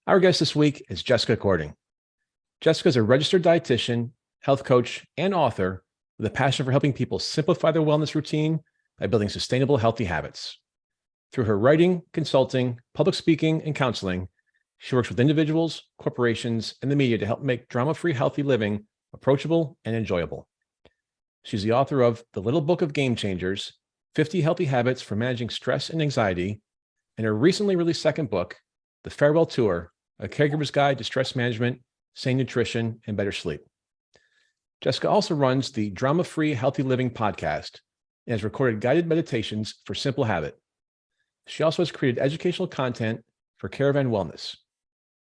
Our guest this week is Jessica Cording. Jessica is a registered dietitian, health coach, and author with a passion for helping people simplify their wellness routine by building sustainable, healthy habits. Through her writing, consulting, public speaking, and counseling, she works with individuals, corporations, and the media to help make drama-free, healthy living approachable and enjoyable. She's the author of The Little Book of Game Changers, 50 Healthy Habits for Managing Stress and Anxiety, and her recently released second book, The Farewell Tour, A Caregiver's Guide to Stress Management, Sane Nutrition, and Better Sleep. Jessica also runs the Drama-Free Healthy Living podcast and has recorded guided meditations for Simple Habit. She also has created educational content for CARAVAN Wellness.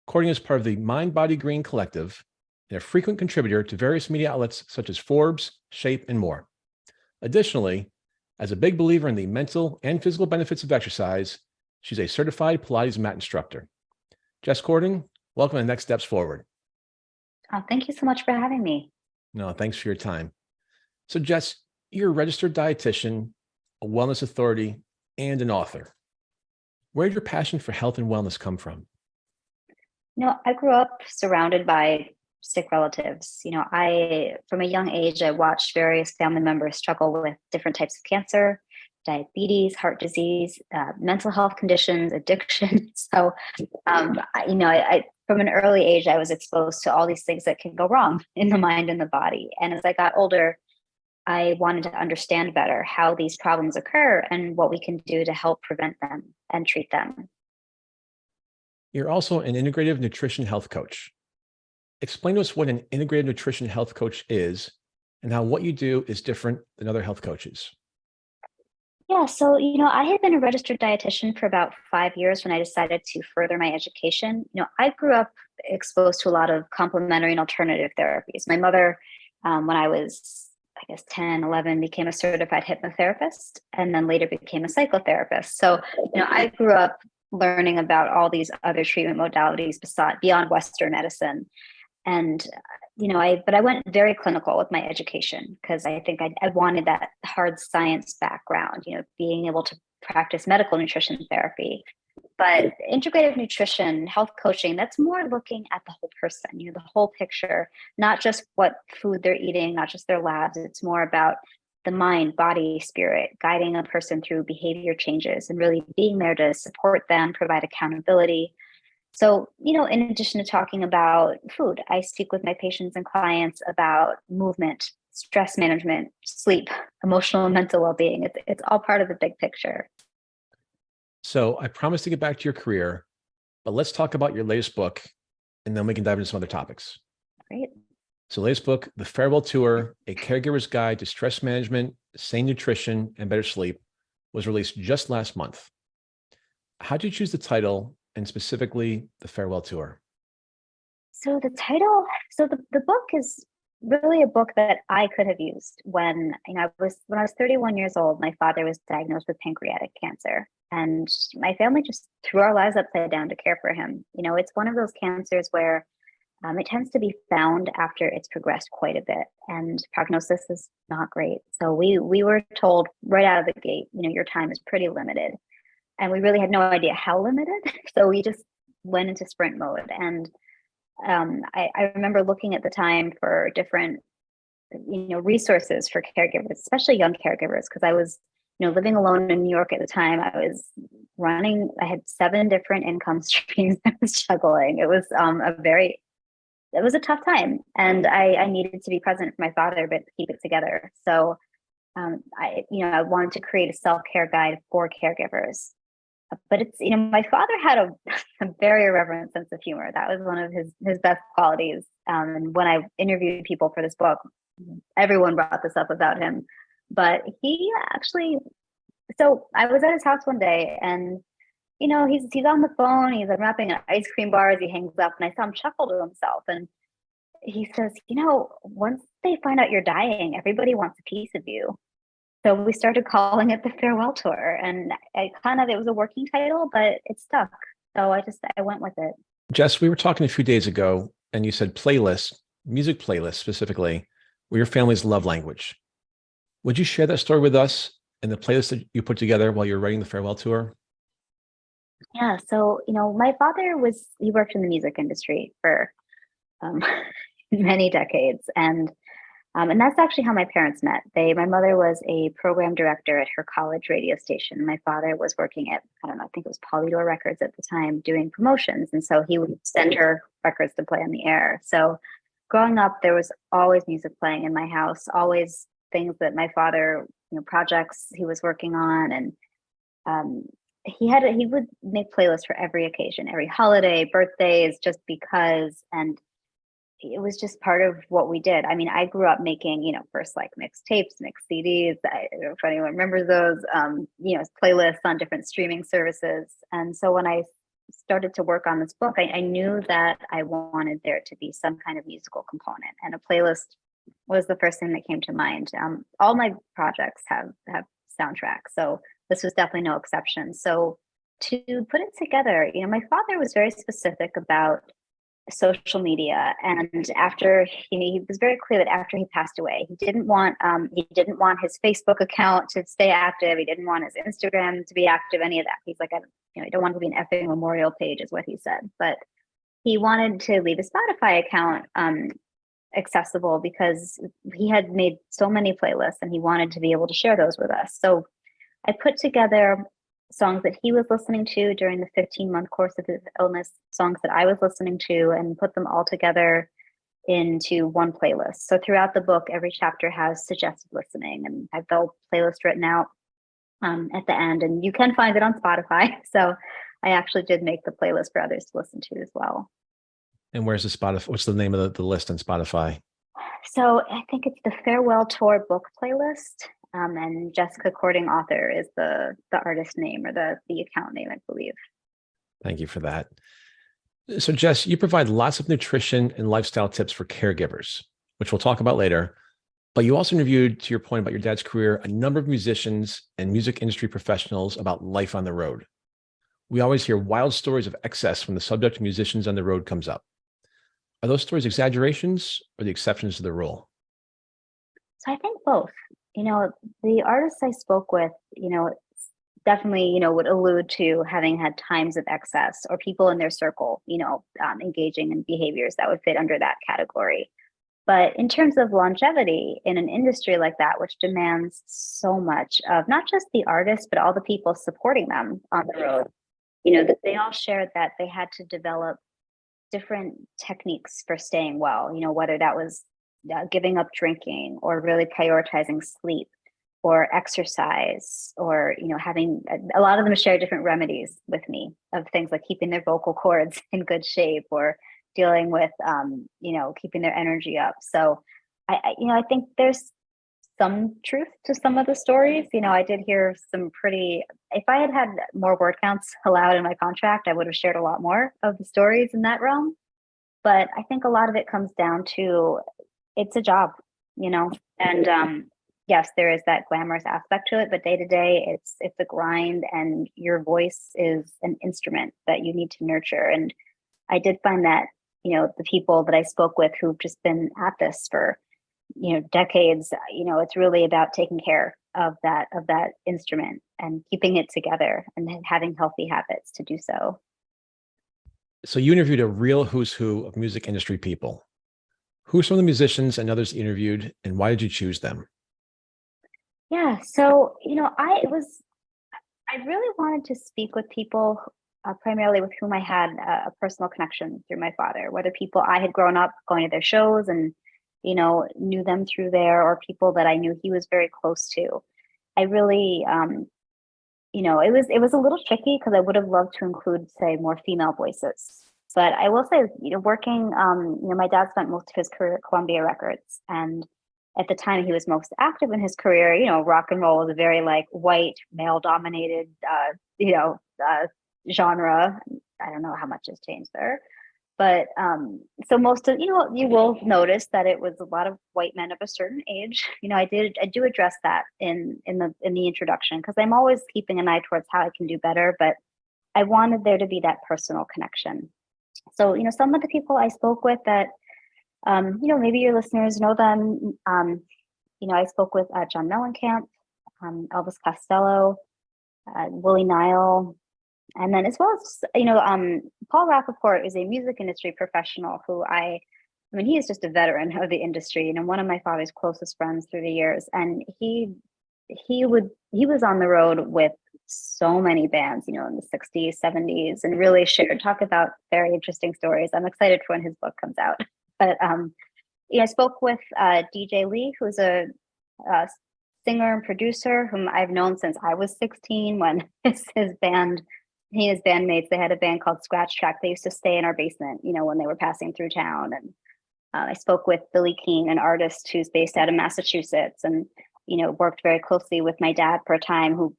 Cording is part of the mindbodygreen collective and a frequent contributor to various media outlets such as Forbes, Shape, and more. Additionally, as a big believer in the mental and physical benefits of exercise, she's a certified Pilates mat instructor. Jess Cording, welcome to Next Steps Forward. Oh, thank you so much for having me. No, thanks for your time. So Jess, you're a registered dietitian, a wellness authority, and an author. Where did your passion for health and wellness come from? I grew up surrounded by sick relatives. From a young age, I watched various family members struggle with different types of cancer, diabetes, heart disease, mental health conditions, addiction. So, I from an early age, I was exposed to all these things that can go wrong in the mind and the body. And as I got older, I wanted to understand better how these problems occur and what we can do to help prevent them and treat them. You're also an integrative nutrition health coach. Explain to us what an integrative nutrition health coach is and how what you do is different than other health coaches. Yeah, so, I had been a registered dietitian for about 5 years when I decided to further my education. I grew up exposed to a lot of complementary and alternative therapies. My mother, when I was, 10, 11, became a certified hypnotherapist and then later became a psychotherapist. So, I grew up learning about all these other treatment modalities beyond Western medicine. And, I went very clinical with my education because I think I wanted that hard science background, being able to practice medical nutrition therapy. But integrative nutrition, health coaching, that's more looking at the whole person, the whole picture, not just what food they're eating, not just their labs. It's more about the mind, body, spirit, guiding a person through behavior changes and really being there to support them, provide accountability. So, in addition to talking about food, I speak with my patients and clients about movement, stress management, sleep, emotional and mental well-being. It's all part of the big picture. So I promise to get back to your career, but let's talk about your latest book and then we can dive into some other topics. Great. So latest book, The Farewell Tour, A Caregiver's Guide to Stress Management, Sane Nutrition, and Better Sleep was released just last month. How did you choose the title and specifically The Farewell Tour? So the title, the book is really a book that I could have used when I was 31 years old. My father was diagnosed with pancreatic cancer, and my family just threw our lives upside down to care for him. It's one of those cancers where it tends to be found after it's progressed quite a bit, and prognosis is not great. So we were told right out of the gate, your time is pretty limited, and we really had no idea how limited. So we just went into sprint mode, and I remember looking at the time for different, resources for caregivers, especially young caregivers, because I was, living alone in New York at the time. I had 7 different income streams I was juggling. It was it was a tough time, and I needed to be present for my father, but keep it together. So, I wanted to create a self-care guide for caregivers. But it's, my father had a very irreverent sense of humor. That was one of his best qualities. And when I interviewed people for this book, everyone brought this up about him. But he actually, so I was at his house one day, and he's on the phone, he's unwrapping an ice cream bar as he hangs up, and I saw him chuckle to himself. And he says, once they find out you're dying, everybody wants a piece of you. So we started calling it The Farewell Tour, and it was a working title, but it stuck. So I went with it. Jess, we were talking a few days ago and you said playlists, music playlists specifically, were your family's love language. Would you share that story with us and the playlist that you put together while you were writing The Farewell Tour? Yeah. So, my father he worked in the music industry for um, many decades. And that's actually how my parents met. My mother was a program director at her college radio station. My father was working at, I don't know, I think it was Polydor Records at the time doing promotions. And so he would send her records to play on the air. So growing up, there was always music playing in my house, always things that my father, projects he was working on. And um, he would make playlists for every occasion, every holiday, birthdays, just because. And it was just part of what we did. I mean, I grew up making, first like mixed tapes, mixed CDs. I don't know if anyone remembers those, playlists on different streaming services. And so when I started to work on this book, I knew that I wanted there to be some kind of musical component, and a playlist was the first thing that came to mind. All my projects have soundtracks, so this was definitely no exception. So to put it together, my father was very specific about social media, and after he was very clear that after he passed away, he didn't want his Facebook account to stay active, he didn't want his Instagram to be active, any of that. He's like, I don't want to be an effing memorial page, is what he said. But he wanted to leave a Spotify account accessible, because he had made so many playlists and he wanted to be able to share those with us. So I put together songs that he was listening to during the 15-month course of his illness, songs that I was listening to, and put them all together into one playlist. So throughout the book, every chapter has suggested listening, and I've the playlist written out at the end, and you can find it on Spotify. So I actually did make the playlist for others to listen to as well. And where's the Spotify? What's the name of the list on Spotify? So I think it's the Farewell Tour book playlist. And Jessica Cording Author is the artist name, or the account name, I believe. Thank you for that. So Jess, you provide lots of nutrition and lifestyle tips for caregivers, which we'll talk about later. But you also interviewed, to your point about your dad's career, a number of musicians and music industry professionals about life on the road. We always hear wild stories of excess when the subject of musicians on the road comes up. Are those stories exaggerations or the exceptions to the rule? So I think both. The artists I spoke with, definitely, would allude to having had times of excess, or people in their circle, engaging in behaviors that would fit under that category. But in terms of longevity in an industry like that, which demands so much of not just the artists, but all the people supporting them on the road, that they all shared that they had to develop different techniques for staying well, whether that was giving up drinking, or really prioritizing sleep, or exercise, or having a lot of them share different remedies with me, of things like keeping their vocal cords in good shape, or dealing with keeping their energy up. So I think there's some truth to some of the stories. I did hear some pretty, if I had had more word counts allowed in my contract, I would have shared a lot more of the stories in that realm. But I think a lot of it comes down to, it's a job, and yes, there is that glamorous aspect to it, but day to day, it's a grind, and your voice is an instrument that you need to nurture. And I did find that, the people that I spoke with who've just been at this for, decades, it's really about taking care of that instrument and keeping it together, and having healthy habits to do so. So you interviewed a real who's who of music industry people. Who are some of the musicians and others interviewed, and why did you choose them? Yeah, so I really wanted to speak with people, primarily with whom I had a personal connection through my father, whether people I had grown up going to their shows and knew them through there, or people that I knew he was very close to. I really, it was a little tricky, because I would have loved to include, say, more female voices. But I will say, working, my dad spent most of his career at Columbia Records, and at the time he was most active in his career, rock and roll was a very like white, male-dominated, genre. I don't know how much has changed there, but so most of, you will notice that it was a lot of white men of a certain age. I do address that in the introduction, because I'm always keeping an eye towards how I can do better, but I wanted there to be that personal connection. So, some of the people I spoke with that, maybe your listeners know them. I spoke with John Mellencamp, Elvis Costello, Willie Nile, And then as well as, Paul Rappaport is a music industry professional who I mean, he is just a veteran of the industry, one of my father's closest friends through the years. And he was on the road with so many bands, in the 60s, 70s, and really talk about very interesting stories. I'm excited for when his book comes out. But I spoke with DJ Lee, who's a singer and producer whom I've known since I was 16 when his band, he and his bandmates, they had a band called Scratch Track. They used to stay in our basement, when they were passing through town. And I spoke with Billy Keane, an artist who's based out of Massachusetts, and worked very closely with my dad for a time. Who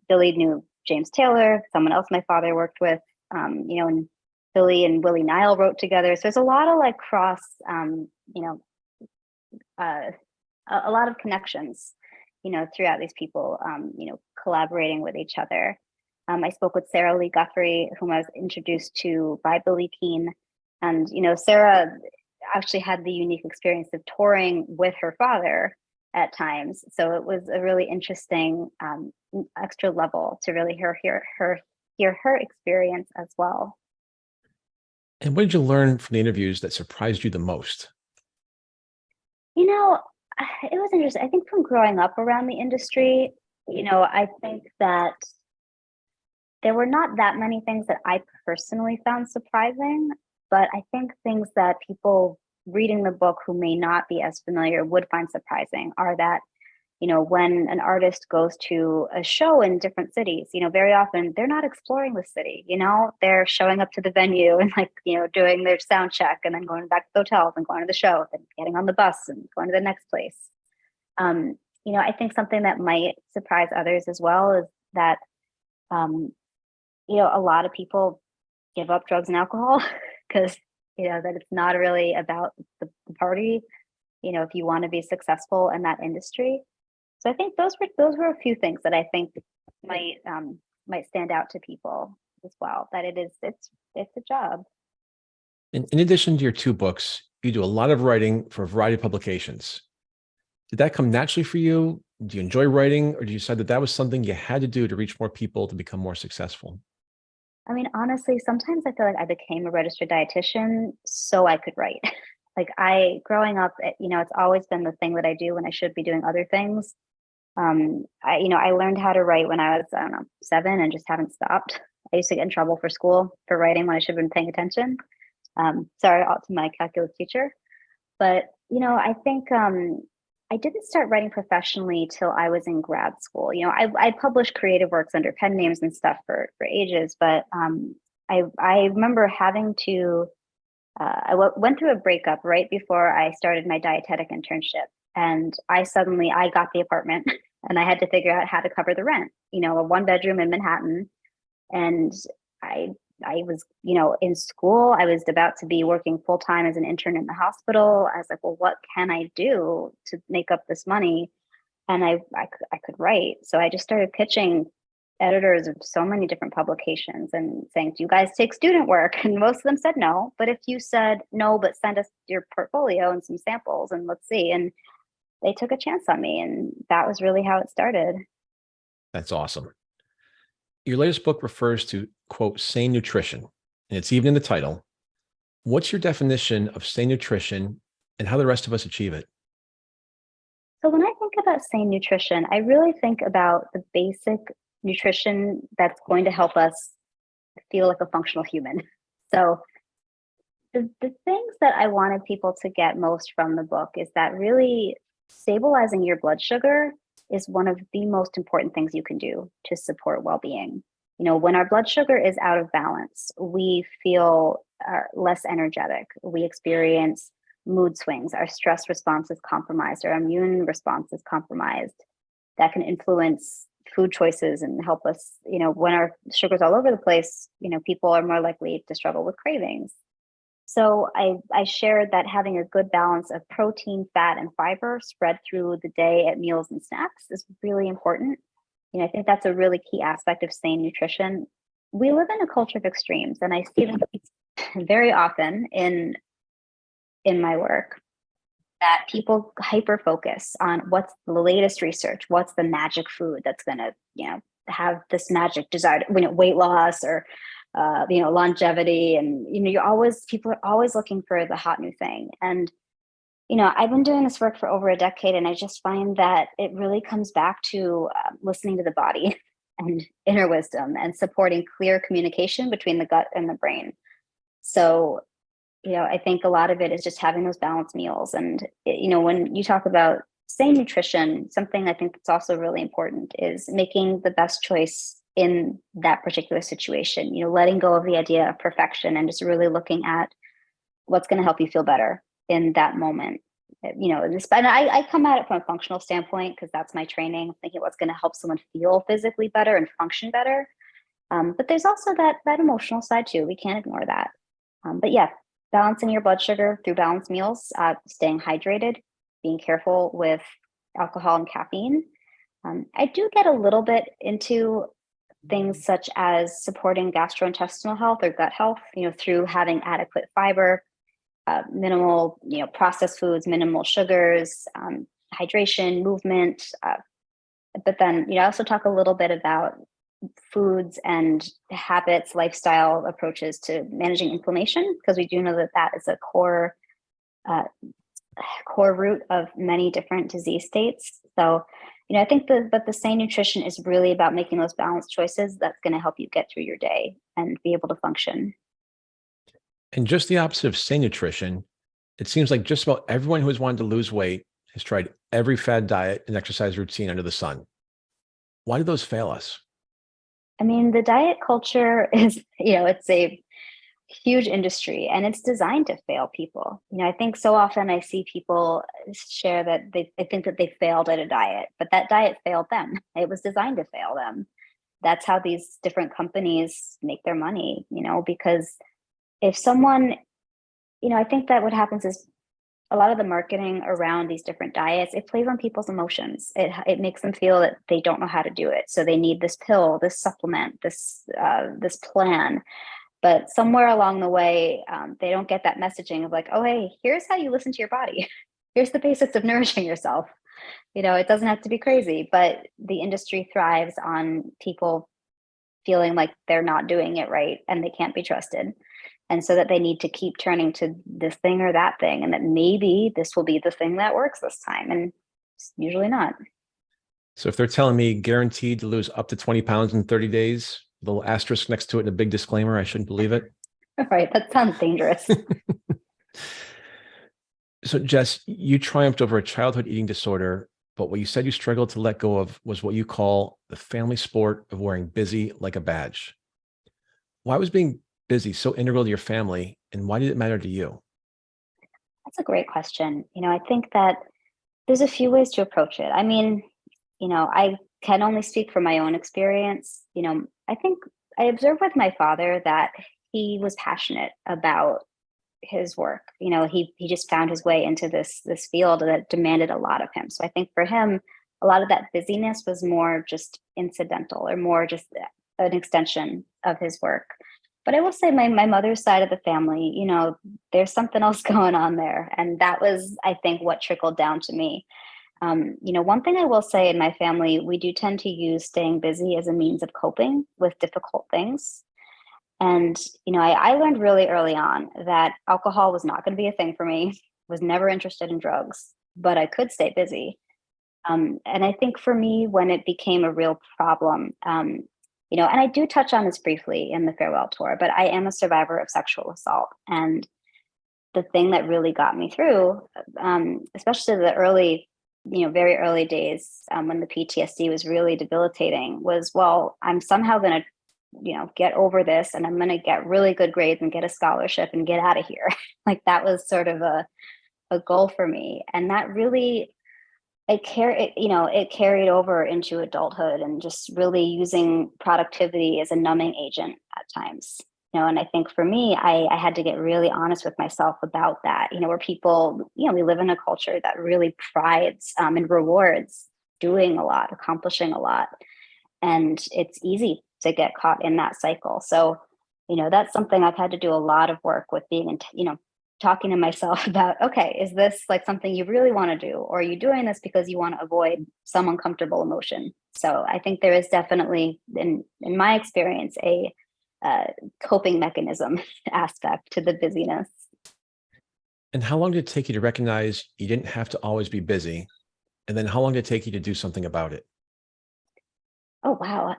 Billy knew James Taylor, someone else my father worked with. And Billy and Willie Nile wrote together. So there's a lot of like cross, a lot of connections, throughout these people, collaborating with each other. I spoke with Sarah Lee Guthrie, whom I was introduced to by Billy Keane, and Sarah actually had the unique experience of touring with her father at times. So it was a really interesting extra level to really hear her experience as well. And what did you learn from the interviews that surprised you the most? It was interesting. I think from growing up around the industry, I think that there were not that many things that I personally found surprising, but I think things that people reading the book who may not be as familiar would find surprising are that, when an artist goes to a show in different cities, very often they're not exploring the city, they're showing up to the venue and doing their sound check and then going back to the hotels and going to the show and getting on the bus and going to the next place. I think something that might surprise others as well is that, a lot of people give up drugs and alcohol because, that it's not really about the party, if you want to be successful in that industry. So I think those were a few things that I think might stand out to people as well, that it's a job. In addition to your 2 books, you do a lot of writing for a variety of publications. Did that come naturally for you? Do you enjoy writing, or do you decide that was something you had to do to reach more people to become more successful? I mean, honestly, sometimes I feel like I became a registered dietitian so I could write. Growing up, it's always been the thing that I do when I should be doing other things. I learned how to write when I was, 7 and just haven't stopped. I used to get in trouble for school for writing when I should have been paying attention. Sorry to my calculus teacher. But, I think I didn't start writing professionally till I was in grad school. I published creative works under pen names and stuff for ages, but I remember having to, went through a breakup right before I started my dietetic internship. And I got the apartment and I had to figure out how to cover the rent, a 1-bedroom in Manhattan. And I was, in school, I was about to be working full time as an intern in the hospital. I was like, well, what can I do to make up this money? And I could write. So I just started pitching editors of so many different publications and saying, do you guys take student work? And most of them said no. But if you said no, but send us your portfolio and some samples and let's see. And they took a chance on me. And that was really how it started. That's awesome. Your latest book refers to, quote, sane nutrition, and it's even in the title. What's your definition of sane nutrition and how the rest of us achieve it? So when I think about sane nutrition, I really think about the basic nutrition that's going to help us feel like a functional human. So the things that I wanted people to get most from the book is that really stabilizing your blood sugar is one of the most important things you can do to support well-being. When our blood sugar is out of balance, we feel less energetic. We experience mood swings. Our stress response is compromised. Our immune response is compromised. That can influence food choices and help us, when our sugar's all over the place, people are more likely to struggle with cravings. So I shared that having a good balance of protein, fat, and fiber spread through the day at meals and snacks is really important. I think that's a really key aspect of sane nutrition. We live in a culture of extremes, and I see them very often in my work, that people hyper focus on what's the latest research, what's the magic food that's going to, have this magic desire to, weight loss or, longevity. And, people are always looking for the hot new thing. And, I've been doing this work for over a decade, and I just find that it really comes back to listening to the body and inner wisdom and supporting clear communication between the gut and the brain. So, I think a lot of it is just having those balanced meals. And, when you talk about Sane Nutrition, something I think that's also really important is making the best choice in that particular situation, letting go of the idea of perfection and just really looking at what's going to help you feel better in that moment. And I come at it from a functional standpoint because that's my training, thinking what's going to help someone feel physically better and function better. But there's also that emotional side too. We can't ignore that. But yeah, balancing your blood sugar through balanced meals, staying hydrated, being careful with alcohol and caffeine. I do get a little bit into things such as supporting gastrointestinal health or gut health, through having adequate fiber, minimal, processed foods, minimal sugars, hydration, movement. But then, I also talk a little bit about foods and habits, lifestyle approaches to managing inflammation, because we do know that that is a core root of many different disease states. So, I think the Sane Nutrition is really about making those balanced choices that's going to help you get through your day and be able to function. And just the opposite of Sane Nutrition, it seems like just about everyone who has wanted to lose weight has tried every fad diet and exercise routine under the sun. Why do those fail us? I mean, the diet culture is, it's a huge industry and it's designed to fail people. I think so often I see people share that they think that they failed at a diet, but that diet failed them. It was designed to fail them. That's how these different companies make their money, because if someone, I think that what happens is a lot of the marketing around these different diets, it plays on people's emotions. It makes them feel that they don't know how to do it. So they need this pill, this supplement, this plan. But somewhere along the way, they don't get that messaging of like, oh, hey, here's how you listen to your body. Here's the basics of nourishing yourself. It doesn't have to be crazy, but the industry thrives on people feeling like they're not doing it right and they can't be trusted. And so that they need to keep turning to this thing or that thing, and that maybe this will be the thing that works this time. And it's usually not. So if they're telling me guaranteed to lose up to 20 pounds in 30 days, a little asterisk next to it and a big disclaimer, I shouldn't believe it. Right. That sounds dangerous. So Jess, you triumphed over a childhood eating disorder, but what you said you struggled to let go of was what you call the family sport of wearing busy like a badge. Why was being busy so integral to your family, and why did it matter to you? That's a great question. I think that there's a few ways to approach it. I mean, I can only speak from my own experience. I think I observed with my father that he was passionate about his work. He just found his way into this field that demanded a lot of him. So I think for him, a lot of that busyness was more just incidental or more just an extension of his work. But I will say my mother's side of the family, there's something else going on there. And that was, I think, what trickled down to me. One thing I will say in my family, we do tend to use staying busy as a means of coping with difficult things. And, I learned really early on that alcohol was not going to be a thing for me, was never interested in drugs, but I could stay busy. And I think for me, when it became a real problem, and I do touch on this briefly in the farewell tour, but I am a survivor of sexual assault. And the thing that really got me through, especially the early, very early days when the PTSD was really debilitating, was, well, I'm somehow going to, get over this and I'm going to get really good grades and get a scholarship and get out of here. Like that was sort of a goal for me. And that really, it carried over into adulthood and just really using productivity as a numbing agent at times. And I think for me, I had to get really honest with myself about that, where people, we live in a culture that really prides and rewards doing a lot, accomplishing a lot. And it's easy to get caught in that cycle. So, that's something I've had to do a lot of work with being, talking to myself about, okay, is this like something you really want to do? Or are you doing this because you want to avoid some uncomfortable emotion? So I think there is definitely, in my experience, a coping mechanism aspect to the busyness. And how long did it take you to recognize you didn't have to always be busy? And then how long did it take you to do something about it? Oh, wow.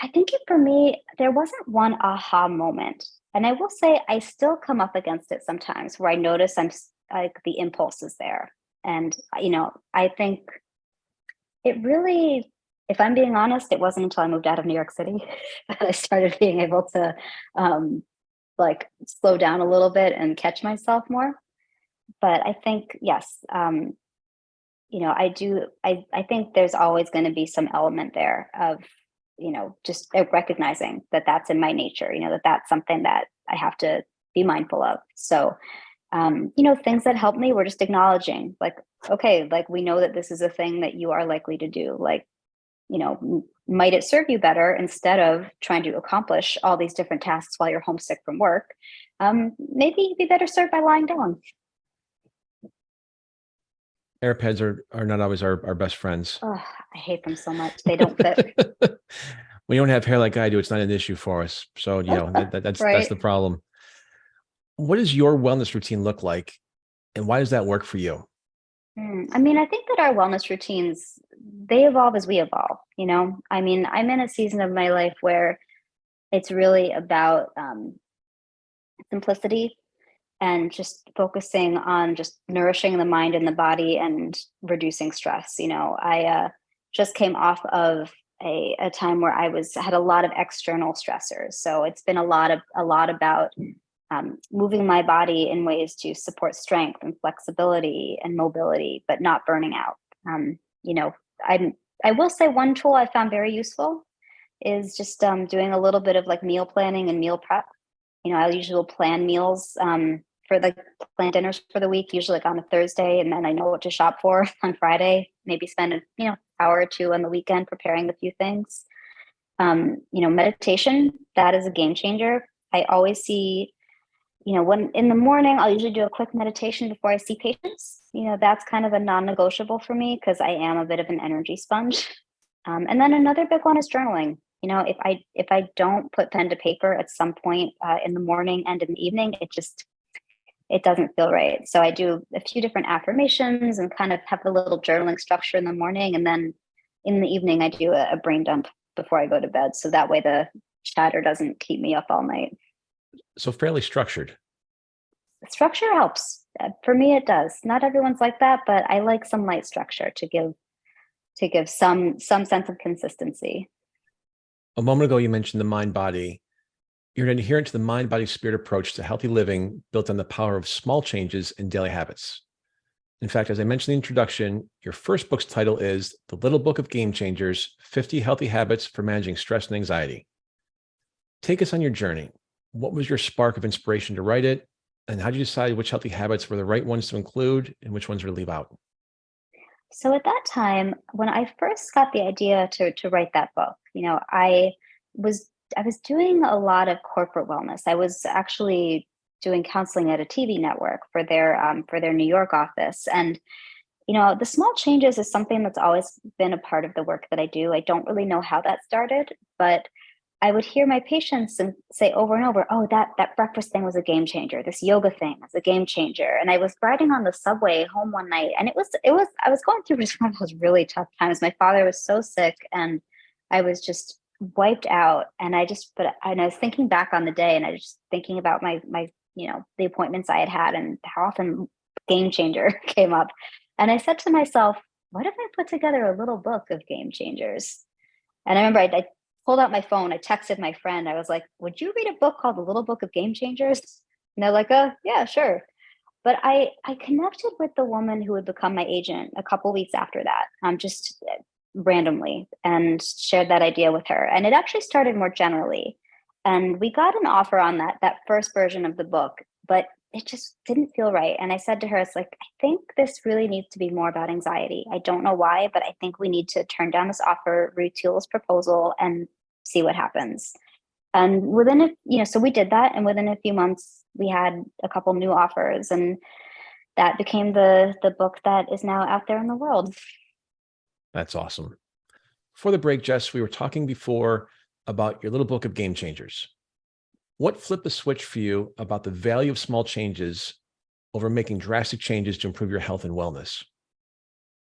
I think for me, there wasn't one aha moment. And I will say I still come up against it sometimes where I notice like the impulse is there. And, I think it really, if I'm being honest, it wasn't until I moved out of New York City that I started being able to like slow down a little bit and catch myself more. But I think, yes, I think there's always going to be some element there of, just recognizing that that's in my nature, that that's something that I have to be mindful of. So, things that help me were just acknowledging, like, okay, like we know that this is a thing that you are likely to do. Like, might it serve you better instead of trying to accomplish all these different tasks while you're homesick from work? Maybe you'd be better served by lying down. AirPods are not always our best friends. Oh, I hate them so much. They don't fit. When you don't have hair like I do, it's not an issue for us. So, that's Right. the problem. What does your wellness routine look like? And why does that work for you? I mean, I think that our wellness routines, they evolve as we evolve, I mean, I'm in a season of my life where it's really about simplicity and just focusing on just nourishing the mind and the body and reducing stress. I just came off of a time where had a lot of external stressors. So it's been a lot about moving my body in ways to support strength and flexibility and mobility, but not burning out. You know, I will say one tool I found very useful is just doing a little bit of like meal planning and meal prep. I usually will plan meals for the plan dinners for the week, usually like on a Thursday, and then I know what to shop for on Friday. Maybe spend hour or two on the weekend preparing a few things. Meditation, that is a game changer. I always see, when in the morning, I'll usually do a quick meditation before I see patients. That's kind of a non-negotiable for me because I am a bit of an energy sponge. And then another big one is journaling. If I don't put pen to paper at some point in the morning and in the evening, it doesn't feel right. So I do a few different affirmations and kind of have a little journaling structure in the morning. And then in the evening, I do a brain dump before I go to bed. So that way the chatter doesn't keep me up all night. So fairly structured. Structure helps. For me, it does. Not everyone's like that, but I like some light structure to give some sense of consistency. A moment ago, you mentioned the mind body. You're an adherent to the mind body spirit approach to healthy living built on the power of small changes in daily habits. In fact, as I mentioned in the introduction, your first book's title is The Little Book of Game Changers: 50 Healthy Habits for Managing Stress and Anxiety. Take us on your journey. What was your spark of inspiration to write it? And how did you decide which healthy habits were the right ones to include and which ones were to leave out? So at that time, when I first got the idea to write that book, was I was doing a lot of corporate wellness. I was actually doing counseling at a TV network for their New York office, and the small changes is something that's always been a part of the work that I do. I don't really know how that started, but I would hear my patients and say over and over, "Oh, that breakfast thing was a game changer. This yoga thing was a game changer." And I was riding on the subway home one night, and it was I was going through one of those really tough times. My father was so sick, and I was just wiped out. And I was thinking back on the day, and I was just thinking about my the appointments I had had and how often game changer came up. And I said to myself, "What if I put together a little book of game changers?" And I remember I pulled out my phone. I texted my friend. I was like, "Would you read a book called The Little Book of Game Changers?" And they're like, yeah, sure." But I connected with the woman who would become my agent a couple weeks after that, just randomly, and shared that idea with her. And it actually started more generally. And we got an offer on that first version of the book, but it just didn't feel right. And I said to her, "It's like, I think this really needs to be more about anxiety. I don't know why, but I think we need to turn down this offer, retool this proposal, and see what happens." And so we did that. And within a few months, we had a couple new offers, and that became the book that is now out there in the world. That's awesome. For the break, Jess, we were talking before about your little book of game changers. What flipped the switch for you about the value of small changes over making drastic changes to improve your health and wellness?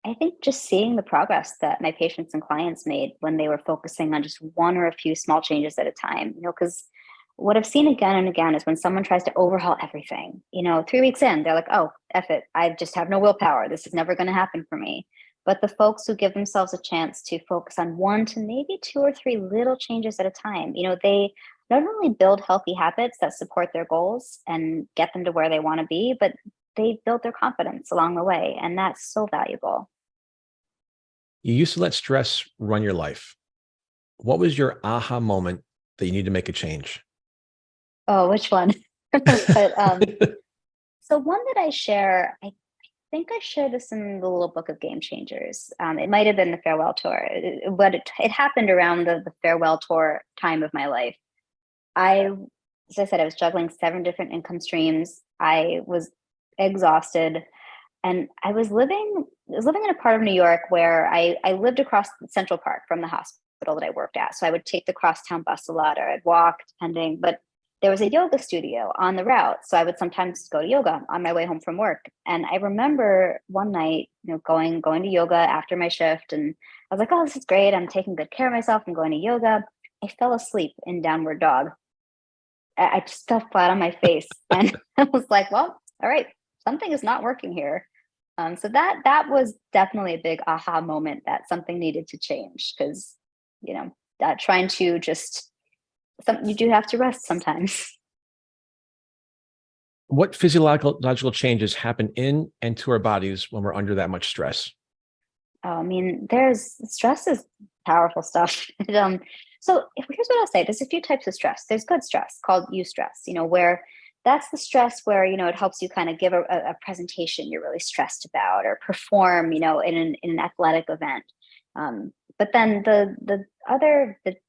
I think just seeing the progress that my patients and clients made when they were focusing on just one or a few small changes at a time, because what I've seen again and again is when someone tries to overhaul everything, 3 weeks in, they're like, oh, F it. I just have no willpower. This is never going to happen for me. But the folks who give themselves a chance to focus on one to maybe two or three little changes at a time, they not only build healthy habits that support their goals and get them to where they want to be, but they build their confidence along the way. And that's so valuable. You used to let stress run your life. What was your aha moment that you need to make a change? Oh, which one? But so one that I share, I think I shared this in the little book of game changers. It might have been the farewell tour, but it happened around the farewell tour time of my life. As I said, I was juggling 7 different income streams. I was exhausted, and I was living in a part of New York where I lived across Central Park from the hospital that I worked at. So I would take the crosstown bus a lot, or I'd walk, depending. But there was a yoga studio on the route, so I would sometimes go to yoga on my way home from work. And I remember one night, going to yoga after my shift, and I was like, "Oh, this is great! I'm taking good care of myself. I'm going to yoga." I fell asleep in downward dog. I just fell flat on my face, and I was like, "Well, all right, something is not working here." So that was definitely a big aha moment that something needed to change, because trying to just you do have to rest sometimes. What physiological changes happen in and to our bodies when we're under that much stress? I mean, there's stress is powerful stuff. So here's what I'll say: there's a few types of stress. There's good stress called eustress, where that's the stress where it helps you kind of give a presentation you're really stressed about, or perform in an athletic event. But then the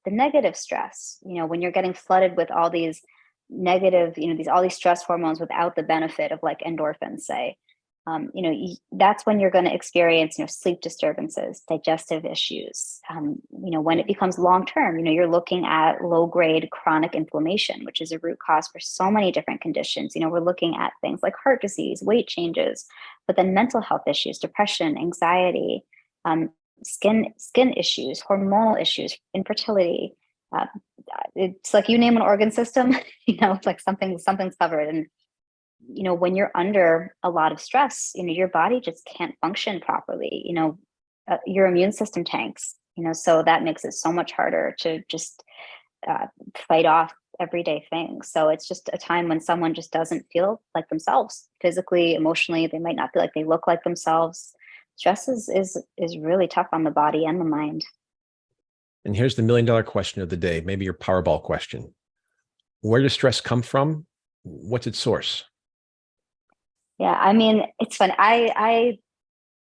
negative stress, when you're getting flooded with all these negative, all these stress hormones without the benefit of like endorphins, say, that's when you're going to experience, sleep disturbances, digestive issues. When it becomes long term, you're looking at low grade chronic inflammation, which is a root cause for so many different conditions. We're looking at things like heart disease, weight changes, but then mental health issues, depression, anxiety, skin issues, hormonal issues, infertility. It's like you name an organ system, it's like something's covered. And when you're under a lot of stress, your body just can't function properly. Your immune system tanks, so that makes it so much harder to just fight off everyday things. So it's just a time when someone just doesn't feel like themselves physically, emotionally. They might not feel like they look like themselves. Stress is really tough on the body and the mind. And here's the $1 million question of the day, maybe your Powerball question. Where does stress come from? What's its source? Yeah, I mean, it's fun. I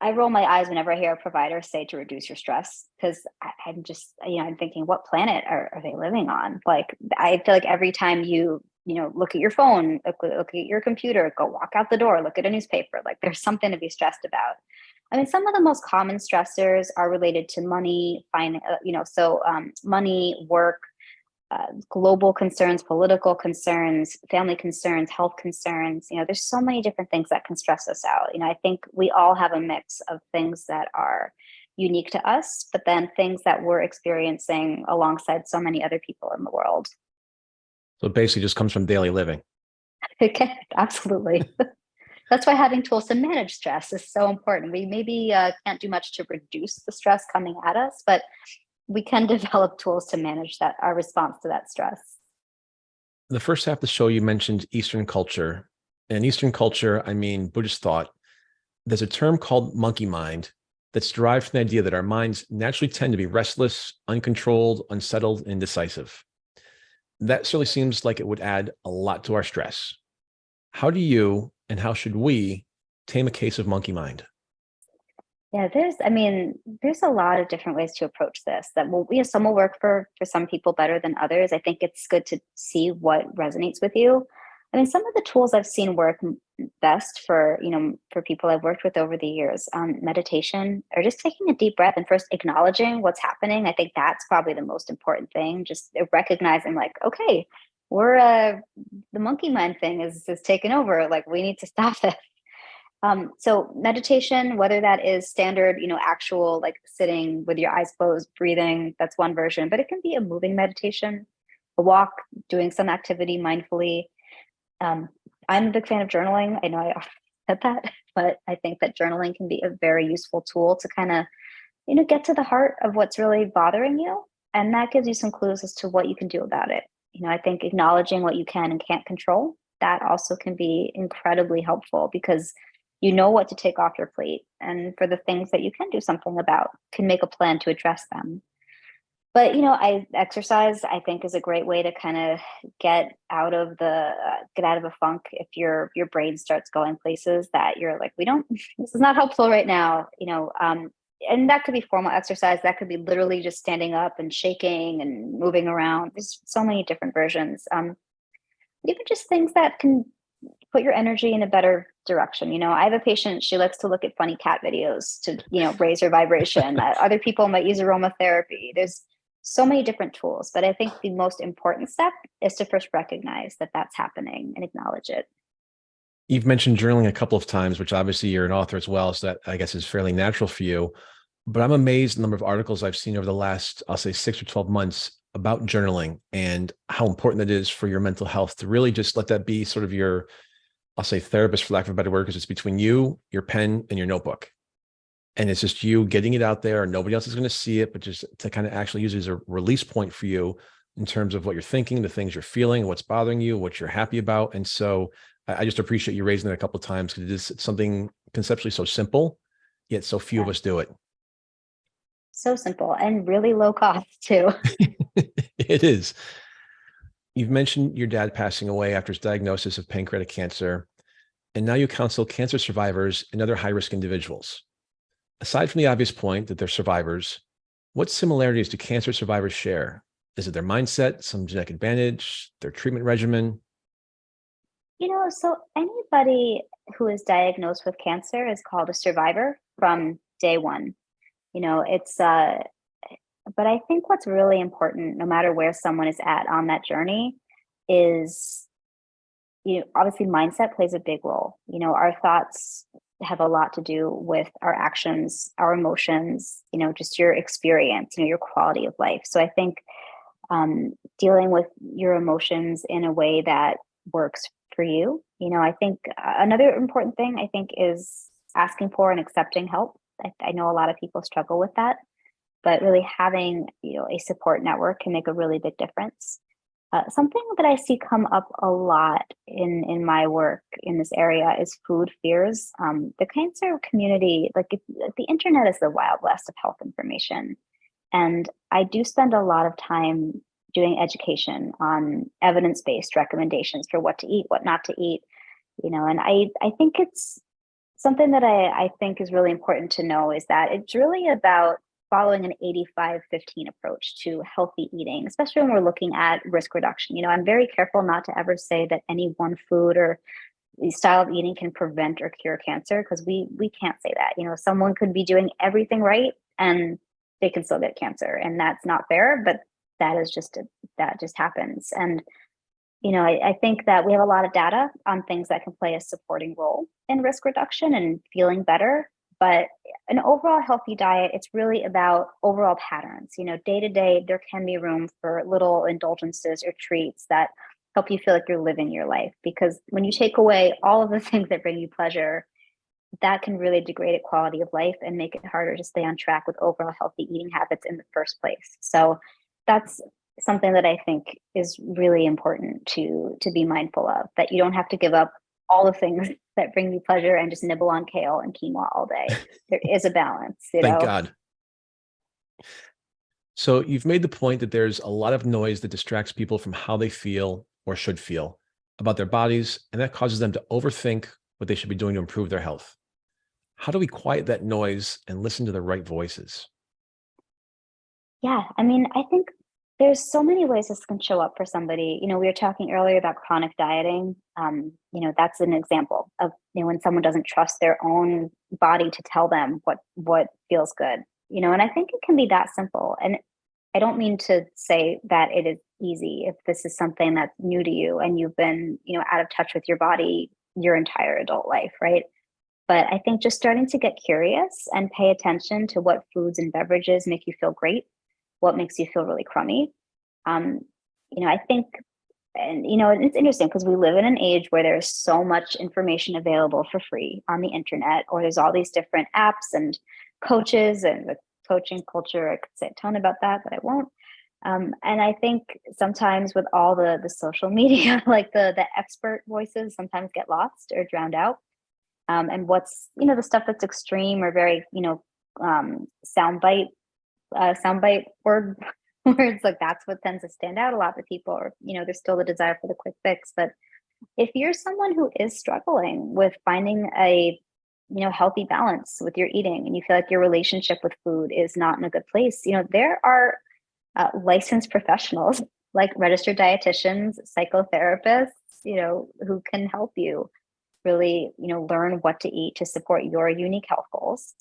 roll my eyes whenever I hear a provider say to reduce your stress, because I'm just, I'm thinking, what planet are they living on? Like, I feel like every time you look at your phone, look at your computer, go walk out the door, look at a newspaper, like there's something to be stressed about. I mean, some of the most common stressors are related to money, money, work, global concerns, political concerns, family concerns, health concerns. There's so many different things that can stress us out. I think we all have a mix of things that are unique to us, but then things that we're experiencing alongside so many other people in the world. So it basically just comes from daily living. Okay, absolutely. That's why having tools to manage stress is so important. We maybe can't do much to reduce the stress coming at us, but we can develop tools to manage our response to that stress. The first half of the show, you mentioned Eastern culture. And Eastern culture, I mean Buddhist thought. There's a term called monkey mind that's derived from the idea that our minds naturally tend to be restless, uncontrolled, unsettled, and indecisive. That certainly seems like it would add a lot to our stress. How do you and how should we tame a case of monkey mind? Yeah, there's a lot of different ways to approach this that some will work for some people better than others. I think it's good to see what resonates with you. I mean, some of the tools I've seen work best for, for people I've worked with over the years, meditation or just taking a deep breath and first acknowledging what's happening. I think that's probably the most important thing. Just recognizing like, okay, we're, the monkey mind thing is taken over. Like we need to stop this. So meditation, whether that is standard, actual like sitting with your eyes closed, breathing, that's one version, but it can be a moving meditation, a walk, doing some activity mindfully. I'm a big fan of journaling. I know I often said that, but I think that journaling can be a very useful tool to kind of, get to the heart of what's really bothering you. And that gives you some clues as to what you can do about it. I think acknowledging what you can and can't control, that also can be incredibly helpful because you know what to take off your plate. And for the things that you can do something about, can make a plan to address them. But I exercise. I think is a great way to kind of get out of a funk if your brain starts going places that you're like, we don't. This is not helpful right now. And that could be formal exercise. That could be literally just standing up and shaking and moving around. There's so many different versions. Even just things that can put your energy in a better direction. I have a patient, she likes to look at funny cat videos to, raise her vibration. Other people might use aromatherapy. There's so many different tools, but I think the most important step is to first recognize that that's happening and acknowledge it. You've mentioned journaling a couple of times, which obviously you're an author as well. So that I guess is fairly natural for you, but I'm amazed the number of articles I've seen over the last, I'll say 6 or 12 months about journaling and how important it is for your mental health to really just let that be sort of your, I'll say therapist for lack of a better word, because it's between you, your pen and your notebook. And it's just you getting it out there and nobody else is going to see it, but just to kind of actually use it as a release point for you in terms of what you're thinking, the things you're feeling, what's bothering you, what you're happy about. And so I just appreciate you raising it a couple of times because it is something conceptually so simple, yet so few of us do it. So simple and really low cost too. It is. You've mentioned your dad passing away after his diagnosis of pancreatic cancer, and now you counsel cancer survivors and other high-risk individuals. Aside from the obvious point that they're survivors, what similarities do cancer survivors share? Is it their mindset, some genetic advantage, their treatment regimen? So anybody who is diagnosed with cancer is called a survivor from day one. It's, but I think what's really important, no matter where someone is at on that journey, is, obviously mindset plays a big role. Our thoughts have a lot to do with our actions, our emotions, just your experience, your quality of life. So I think dealing with your emotions in a way that works for you. I think another important thing I think is asking for and accepting help. I know a lot of people struggle with that, but really having, a support network can make a really big difference. Something that I see come up a lot in my work in this area is food fears. The cancer community, the internet is the Wild West of health information. And I do spend a lot of time doing education on evidence-based recommendations for what to eat, what not to eat, and I think it's something that I think is really important to know is that it's really about following an 85-15 approach to healthy eating, especially when we're looking at risk reduction. I'm very careful not to ever say that any one food or style of eating can prevent or cure cancer, because we can't say that. Someone could be doing everything right and they can still get cancer, and that's not fair, but that just happens. And I think that we have a lot of data on things that can play a supporting role in risk reduction and feeling better. But an overall healthy diet, it's really about overall patterns. Day to day, there can be room for little indulgences or treats that help you feel like you're living your life. Because when you take away all of the things that bring you pleasure, that can really degrade quality of life and make it harder to stay on track with overall healthy eating habits in the first place. So that's something that I think is really important to be mindful of, that you don't have to give up all the things that bring you pleasure and just nibble on kale and quinoa all day. There is a balance, Thank God. So you've made the point that there's a lot of noise that distracts people from how they feel or should feel about their bodies, and that causes them to overthink what they should be doing to improve their health. How do we quiet that noise and listen to the right voices? Yeah, I think There's so many ways this can show up for somebody. We were talking earlier about chronic dieting. That's an example of, when someone doesn't trust their own body to tell them what feels good. And I think it can be that simple. And I don't mean to say that it is easy if this is something that's new to you and you've been, out of touch with your body your entire adult life, right? But I think just starting to get curious and pay attention to what foods and beverages make you feel great, what makes you feel really crummy. I think, and it's interesting because we live in an age where there's so much information available for free on the internet, or there's all these different apps and coaches and the coaching culture. I could say a ton about that, but I won't. And I think sometimes with all the social media, like the expert voices sometimes get lost or drowned out. And what's, the stuff that's extreme or very, soundbite words, like that's what tends to stand out a lot to people, or, there's still the desire for the quick fix. But if you're someone who is struggling with finding a, healthy balance with your eating, and you feel like your relationship with food is not in a good place, there are licensed professionals like registered dietitians, psychotherapists, who can help you really, learn what to eat to support your unique health goals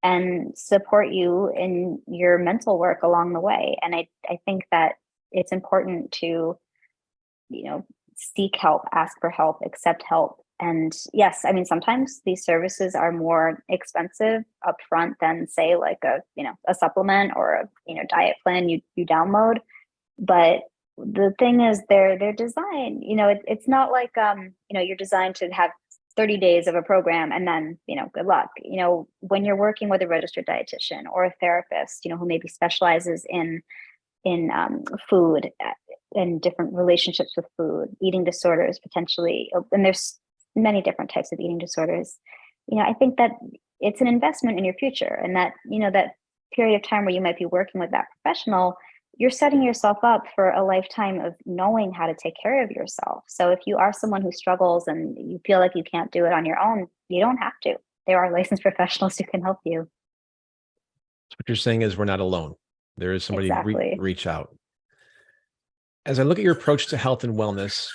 and support you in your mental work along the way. And I think that it's important to, seek help, ask for help, accept help. And yes, I mean, sometimes these services are more expensive upfront than, say, like a supplement or a diet plan you download. But the thing is, they're designed, it's not like you're designed to have 30 days of a program and then, good luck. When you're working with a registered dietitian or a therapist, who maybe specializes in food and different relationships with food, eating disorders potentially, and there's many different types of eating disorders. I think that it's an investment in your future, and that, that period of time where you might be working with that professional, you're setting yourself up for a lifetime of knowing how to take care of yourself. So if you are someone who struggles and you feel like you can't do it on your own, you don't have to. There are licensed professionals who can help you. So what you're saying is we're not alone. There is somebody Exactly. reach out. As I look at your approach to health and wellness,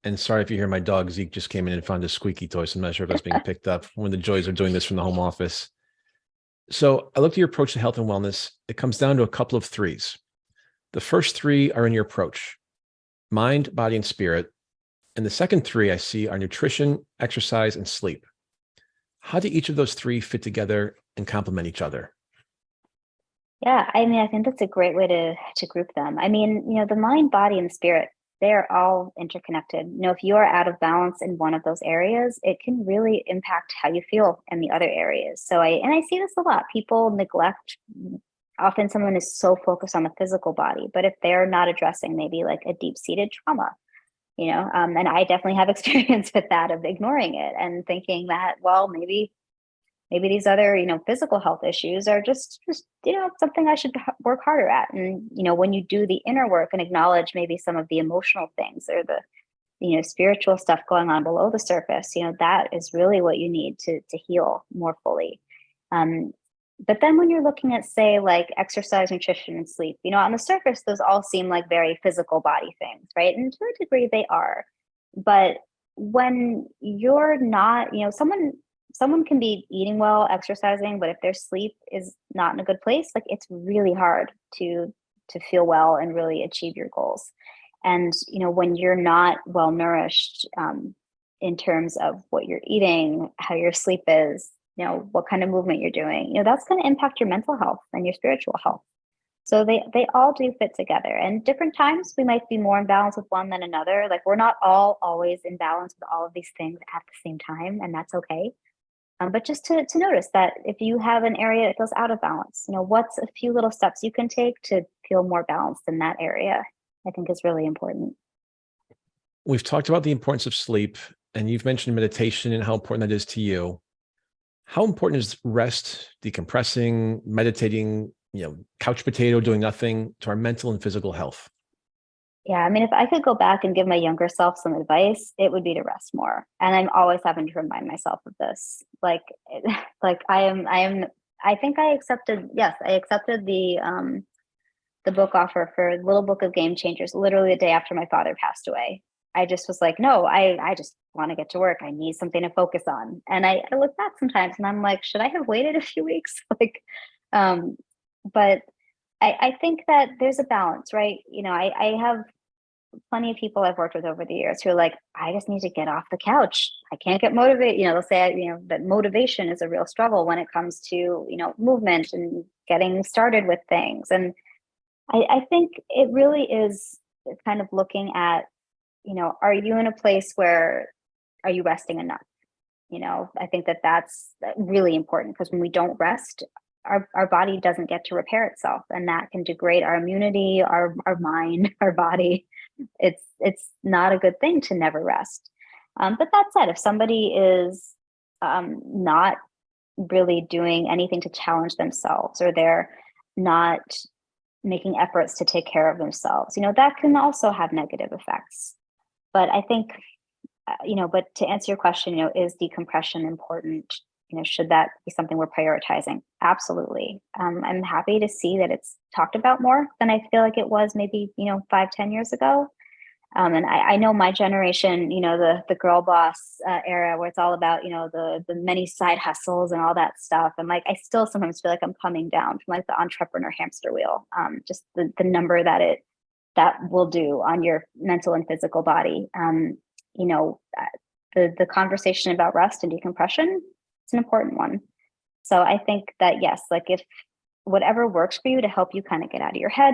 and sorry if you hear my dog, Zeke just came in and found a squeaky toy, so I'm not sure if that's being picked up. One of the joys of doing this from the home office. So I looked at your approach to health and wellness. It comes down to a couple of threes. The first three are in your approach: mind, body, and spirit. And the second three I see are nutrition, exercise, and sleep. How do each of those three fit together and complement each other? Yeah, I mean, I think that's a great way to group them. I mean, the mind, body, and spirit, they're all interconnected. If you are out of balance in one of those areas, it can really impact how you feel in the other areas. So I see this a lot. People neglect, often someone is so focused on the physical body, but if they're not addressing maybe like a deep-seated trauma, and I definitely have experience with that, of ignoring it and thinking that, well, maybe these other, physical health issues are just, something I should work harder at. And, when you do the inner work and acknowledge maybe some of the emotional things or the, spiritual stuff going on below the surface, that is really what you need to heal more fully. But then when you're looking at, say, like exercise, nutrition, and sleep, on the surface, those all seem like very physical body things, right? And to a degree they are. But when you're not, someone can be eating well, exercising, but if their sleep is not in a good place, like it's really hard to feel well and really achieve your goals. And when you're not well nourished, in terms of what you're eating, how your sleep is, what kind of movement you're doing, that's going to impact your mental health and your spiritual health. So they all do fit together. And different times we might be more in balance with one than another. Like we're not all always in balance with all of these things at the same time, and that's okay. But just to notice that if you have an area that goes out of balance, what's a few little steps you can take to feel more balanced in that area, I think is really important. We've talked about the importance of sleep, and you've mentioned meditation and how important that is to you. How important is rest, decompressing, meditating, couch potato, doing nothing, to our mental and physical health? Yeah, I mean, if I could go back and give my younger self some advice, it would be to rest more. And I'm always having to remind myself of this. Like I think I accepted, yes, I accepted the the book offer for Little Book of Game Changers, literally the day after my father passed away. I just was like, no, I just want to get to work. I need something to focus on. And I look back sometimes and I'm like, should I have waited a few weeks? Like, but I think that there's a balance, right? I have plenty of people I've worked with over the years who are like, I just need to get off the couch. I can't get motivated. They'll say, that motivation is a real struggle when it comes to, movement and getting started with things. And I think it really is kind of looking at, are you in a place where are you resting enough? I think that that's really important because when we don't rest, our body doesn't get to repair itself, and that can degrade our immunity, our mind, our body. It's not a good thing to never rest. But that said, if somebody is not really doing anything to challenge themselves, or they're not making efforts to take care of themselves, that can also have negative effects. But I think, but to answer your question, is decompression important? Should that be something we're prioritizing? Absolutely. I'm happy to see that it's talked about more than I feel like it was maybe, 5-10 years ago. And I know my generation, the girl boss era where it's all about, the many side hustles and all that stuff. And like, I still sometimes feel like I'm coming down from like the entrepreneur hamster wheel, just the number that will do on your mental and physical body. The conversation about rest and decompression, it's an important one. So I think that, yes, like if whatever works for you to help you kind of get out of your head,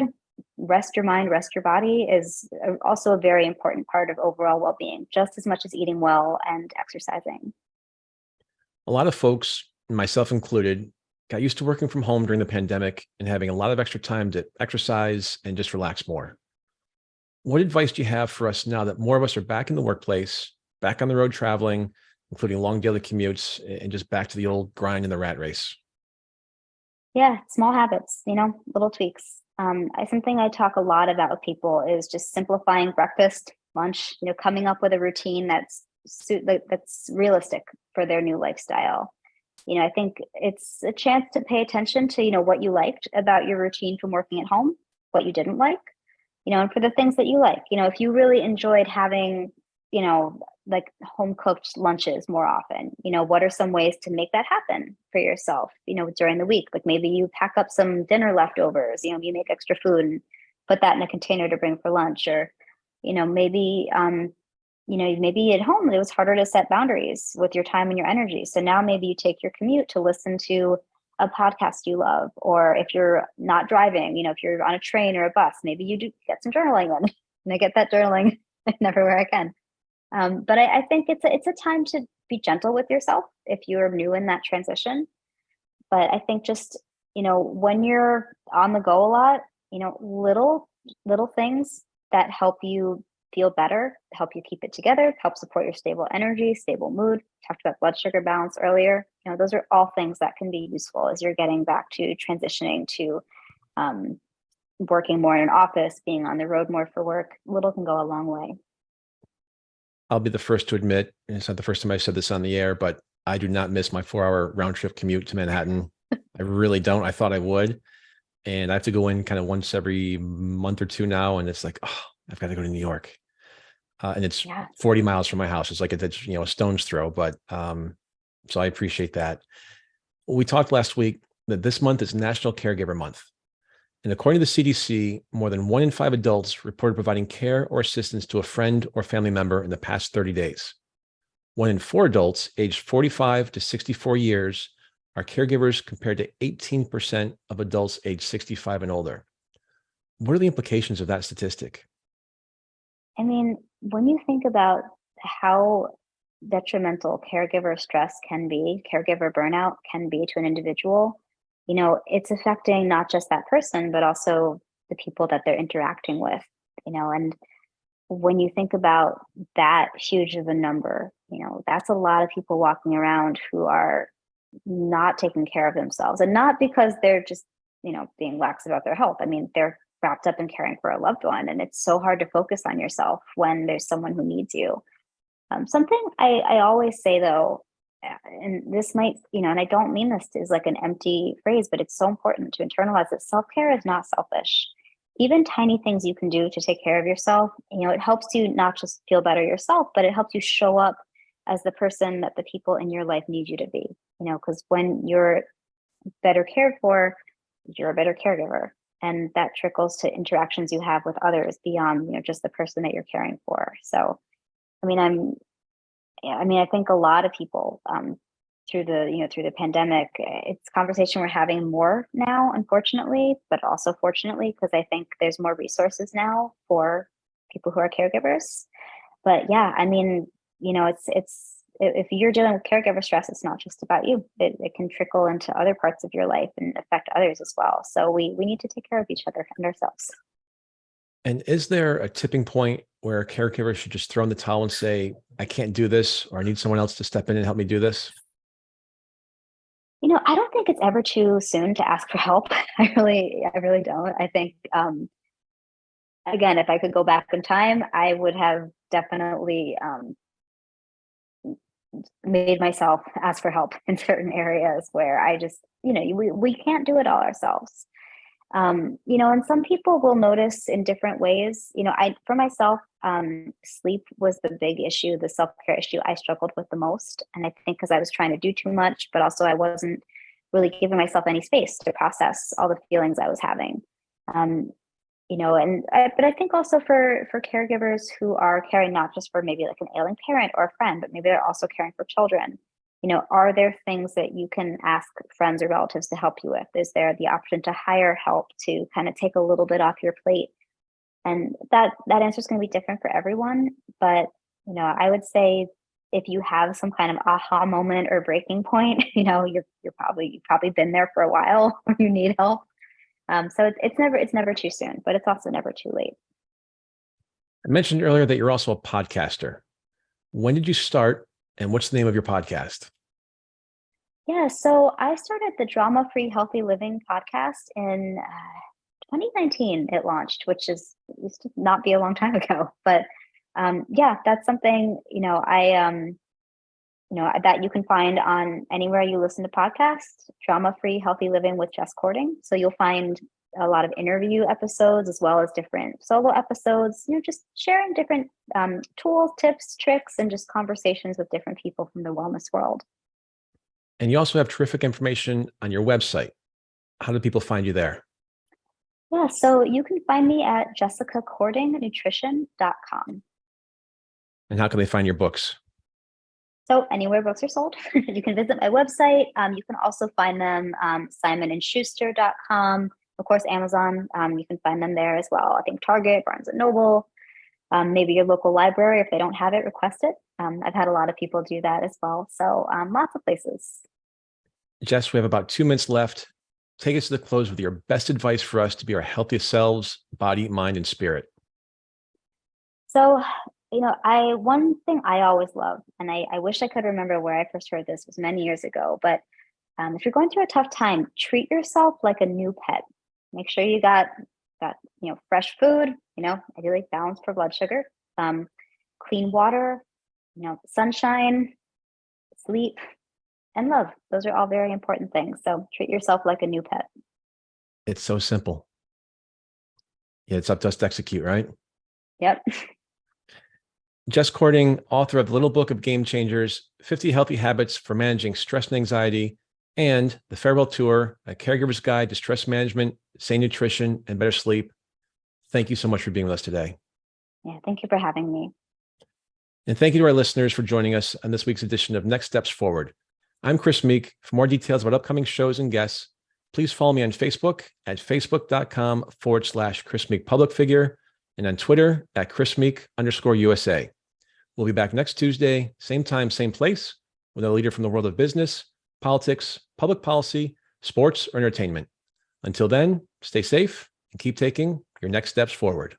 rest your mind, rest your body is also a very important part of overall well-being, just as much as eating well and exercising. A lot of folks, myself included, got used to working from home during the pandemic and having a lot of extra time to exercise and just relax more. What advice do you have for us now that more of us are back in the workplace, back on the road traveling, including long daily commutes, and just back to the old grind in the rat race? Yeah, small habits, little tweaks. Something I talk a lot about with people is just simplifying breakfast, lunch, coming up with a routine that's realistic for their new lifestyle. I think it's a chance to pay attention to, what you liked about your routine from working at home, what you didn't like, and for the things that you like, if you really enjoyed having, like home cooked lunches more often, what are some ways to make that happen for yourself, during the week? Like maybe you pack up some dinner leftovers, you make extra food and put that in a container to bring for lunch, or, maybe, maybe at home it was harder to set boundaries with your time and your energy. So now maybe you take your commute to listen to a podcast you love, or if you're not driving, if you're on a train or a bus, maybe you do get some journaling in, and I get that journaling everywhere I can. But I think it's a time to be gentle with yourself if you're new in that transition. But I think just, when you're on the go a lot, little things that help you feel better, help you keep it together, help support your stable energy, stable mood. Talked about blood sugar balance earlier. Those are all things that can be useful as you're getting back to transitioning to working more in an office, being on the road more for work. Little can go a long way. I'll be the first to admit, and it's not the first time I said this on the air, but I do not miss my 4-hour round trip commute to Manhattan. I really don't. I thought I would. And I have to go in kind of once every month or two now. And it's like, oh, I've got to go to New York. And it's 40 miles from my house. It's like it's a stone's throw. But so I appreciate that. We talked last week that this month is National Caregiver Month. And according to the CDC, more than 1 in 5 adults reported providing care or assistance to a friend or family member in the past 30 days. 1 in 4 adults aged 45 to 64 years are caregivers compared to 18% of adults aged 65 and older. What are the implications of that statistic? I mean, when you think about how detrimental caregiver stress can be, caregiver burnout can be to an individual, it's affecting not just that person, but also the people that they're interacting with, and when you think about that huge of a number, that's a lot of people walking around who are not taking care of themselves, and not because they're just, being lax about their health. I mean, they're wrapped up in caring for a loved one, and it's so hard to focus on yourself when there's someone who needs you. Something I always say though, and this might, and I don't mean this as like an empty phrase, but it's so important to internalize that self-care is not selfish. even tiny things you can do to take care of yourself, it helps you not just feel better yourself, but it helps you show up as the person that the people in your life need you to be, because when you're better cared for, you're a better caregiver. And that trickles to interactions you have with others beyond, just the person that you're caring for. So, I think a lot of people, through the pandemic, it's a conversation we're having more now, unfortunately, but also fortunately, because I think there's more resources now for people who are caregivers. But yeah, it's if you're dealing with caregiver stress, it's not just about you. It can trickle into other parts of your life and affect others as well. So we need to take care of each other and ourselves. And is there a tipping point where a caregiver should just throw in the towel and say, I can't do this, or I need someone else to step in and help me do this? I don't think it's ever too soon to ask for help. I really don't. I think, again, if I could go back in time, I would have definitely made myself ask for help in certain areas where I just, we can't do it all ourselves. And some people will notice in different ways. For myself, sleep was the big issue, the self-care issue I struggled with the most. And I think because I was trying to do too much, but also I wasn't really giving myself any space to process all the feelings I was having. But I think also for caregivers who are caring not just for maybe like an ailing parent or a friend, but maybe they're also caring for children. Are there things that you can ask friends or relatives to help you with? Is there the option to hire help to kind of take a little bit off your plate? And that answer is going to be different for everyone. But, I would say if you have some kind of aha moment or breaking point, you've probably been there for a while or you need help. So it's never too soon, but it's also never too late. I mentioned earlier that you're also a podcaster. When did you start, and what's the name of your podcast? Yeah, so I started the Drama-Free Healthy Living podcast in 2019. It launched, which used to not be a long time ago. But that's something that you can find on anywhere you listen to podcasts. Drama-Free Healthy Living with Jess Cording. So you'll find a lot of interview episodes as well as different solo episodes. Just sharing different tools, tips, tricks, and just conversations with different people from the wellness world. And you also have terrific information on your website. How do people find you there? Yeah, so you can find me at jessicacordingnutrition.com. And how can they find your books? So anywhere books are sold, you can visit my website. You can also find them simonandschuster.com. Of course, Amazon, you can find them there as well. I think Target, Barnes & Noble, maybe your local library. If they don't have it, request it. I've had a lot of people do that as well. So lots of places. Jess, we have about 2 minutes left. Take us to the close with your best advice for us to be our healthiest selves, body, mind, and spirit. So, one thing I always love, and I wish I could remember where I first heard this, was many years ago, but if you're going through a tough time, treat yourself like a new pet. Make sure you got fresh food, ideally balanced for blood sugar, clean water, sunshine, sleep, and love. Those are all very important things. So treat yourself like a new pet. It's so simple. Yeah, it's up to us to execute, right? Yep. Jess Cording, author of the Little Book of Game Changers, 50 Healthy Habits for Managing Stress and Anxiety, and The Farewell Tour, A Caregiver's Guide to Stress Management, Sane Nutrition, and Better Sleep. Thank you so much for being with us today. Yeah, thank you for having me. And thank you to our listeners for joining us on this week's edition of Next Steps Forward. I'm Chris Meek. For more details about upcoming shows and guests, please follow me on Facebook at facebook.com/Chris Meek Public Figure and on Twitter at Chris Meek_USA. We'll be back next Tuesday, same time, same place, with a leader from the world of business, politics, public policy, sports, or entertainment. Until then, stay safe and keep taking your next steps forward.